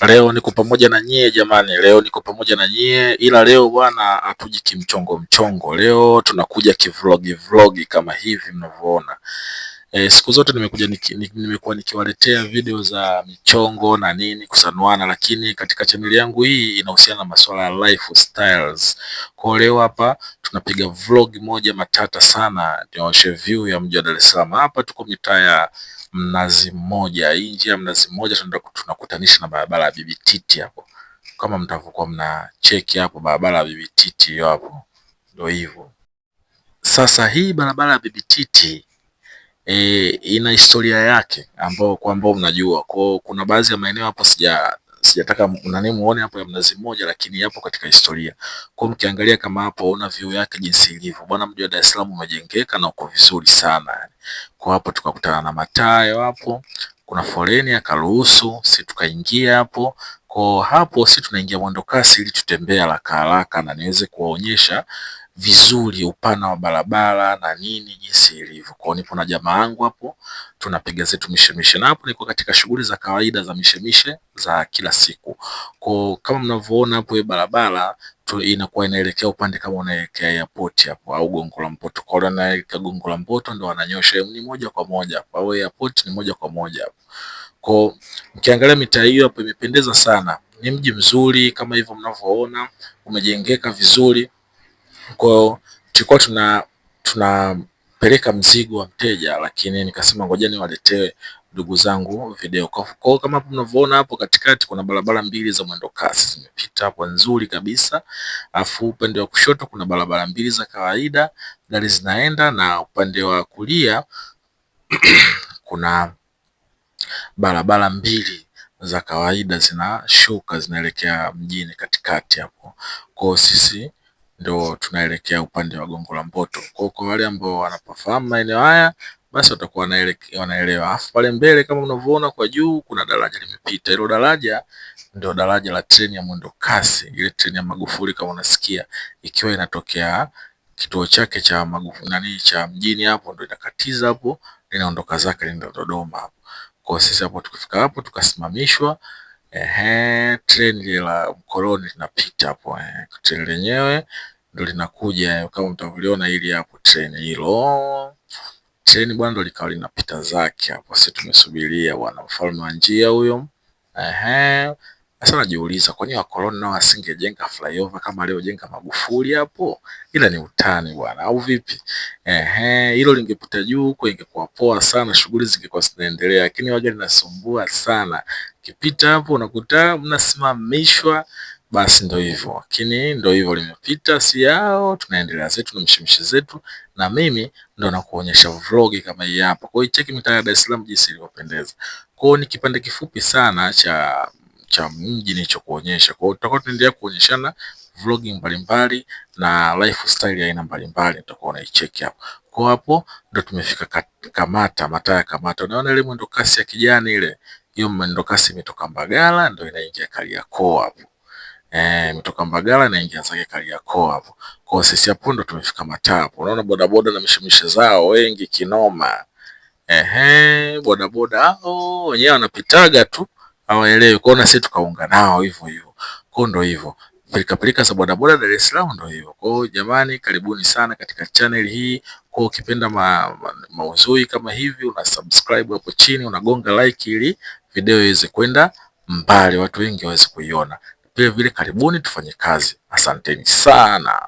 Leo niko pamoja na nyie jamani, leo niko pamoja na nyie, ila leo bwana hatuji kimchongo mchongo. Leo tunakuja kivlogi vlogi kama hivi mnavyoona. Siku zote nimekuwa nikiwaletea video za michongo na nini kusanuana, lakini katika chaneli yangu hii inahusiana na masuala ya lifestyles. Kwa leo hapa tunapiga vlog moja matata sana, nionyeshe view ya mji wa Dar es Salaam. Hapa tuko mitaa ya Mnazi Mmoja. Hii njia ya Mnazi Mmoja tunakutanisha na barabara ya Bibi Titi hapo. Kama mtavyokuwa mna cheki hapo, barabara ya Bibi Titi hiyo hapo. Ndio hivyo. Sasa hii barabara ya Bibi Titi ina historia yake ambao mnajua. Kwa kuna baadhi ya maeneo hapo sijataka muone hapo ya Mnazi Mmoja, lakini yapo katika historia. Kwa mkiangalia kama hapo, ona view yake jinsi ilivyo. Bwana, mji wa Dar es Salaam umejengeka na uko vizuri sana. Kwa hapo tukakutana na matayo hapo, kuna foleni akaruhusu, si tukaingia hapo. Kwa hapo si tunaingia mwendo kasi ili tutembea haraka haraka na niweze kuwaonyesha vizuri upana wa barabara na nini jinsi ilivyo. Kwa nipo na jamaa wangu hapo, tunapiga zetu mishemishe, na hapo niko katika shughuli za kawaida za mishemishe za kila siku. Kwa kama mnavyoona hapo, hii barabara inakuwa inaelekea upande kama unaelekea airport hapo au Gongo la Mboto. Kwa hiyo naelekea Gongo la Mboto ndo wananyosha ni moja kwa moja hapo, au airport ni moja kwa moja hapo. Kwa mkiangalia mitaa hiyo hapo imependeza sana, ni mji mzuri kama hivyo mnavyoona, umejengeka vizuri. Kwa tulikuwa tunapeleka mzigo wa mteja, lakini nikasema ngoja niwaletee ndugu zangu video. Kwa kama mnavyoona hapo katikati kuna barabara mbili za mwendo kasi zimepita hapo nzuri kabisa. Afu upande wa kushoto kuna barabara mbili za kawaida gari zinaenda, na upande wa kulia kuna barabara mbili za kawaida zinashuka zinaelekea mjini katikati hapo. Kwa sisi ndo tunaelekea upande wa Gongo la Mboto. Kwa wale ambao wanapafahamu maeneo haya basi watakuwa wanaelewa. Afu pale mbele kama unavyoona kwa juu kuna daraja limepita. Hilo daraja ndio daraja la treni ya mwendo kasi, ile treni ya Magufuli kama unasikia, ikiwa inatokea kituo chake cha Magufuli cha mjini hapo, ndio inakatiza hapo, inaondoka zake ndio Dodoma hapo. Kwa sisi hapo tukifika hapo tukasimamishwa, treni la mkoloni linapita hapo, treni lenyewe ndio linakuja kama mtavyoona hili hapo, treni hilo. Treni bwana ndio likawa linapita zake hapo, sisi tumesubiria bwana, mfalme wa njia huyo. Sasa najiuliza kwa nini wakoloni nao wasingejenga flyover kama aliojenga Magufuli hapo, ila ni utani bwana au vipi? Hilo lingepita juu huko ingekuwa poa sana, shughuli zingekuwa zinaendelea, lakini waga linasumbua sana. Kipita hapo unakuta mnasimamishwa, basi ndio hivyo. Lakini ndio hivyo limepita, si yao, tunaendelea zetu na mshimishi zetu, na mimi ndo nakuonyesha vlog kama hii hapa. Kwa hiyo cheki mitaa ya Dar es Salaam jinsi ilivyopendeza. Kwa hiyo ni kipande kifupi sana cha mji nilichokuonyesha. Kwa hiyo tutakuwa tunaendelea kuonyeshana vlogging mbalimbali na lifestyle ya aina mbalimbali, tutakuwa unaicheki hapo. Kwa hapo ndo tumefika Kamata, mataa ya Kamata. Unaona ile mwendo kasi ya kijani ile, hiyo mwendo kasi imetoka Mbagala ndo inaingia Kariakoo hapo. Imetoka Mbagala inaingia zake Kariakoo hapo. Kwa sisi hapo ndo tumefika mataa hapo. Unaona bodaboda na mishemishe zao wengi kinoma. Bodaboda hao wenyewe wanapitaga tu hawaelewi. Kwa hiyo na sisi tukaunga nao hivyo hivyo. Kwa ndo hivyo. Pilika za bodaboda Dar es Salaam ndo hivyo. Kwa hiyo jamani, karibuni sana katika channel hii. Kwa ukipenda mauzui kama hivi, una subscribe hapo chini, unagonga like ili video iweze kwenda mbali, watu wengi waweze kuiona. Vile vile karibuni tufanye kazi. Asanteni sana.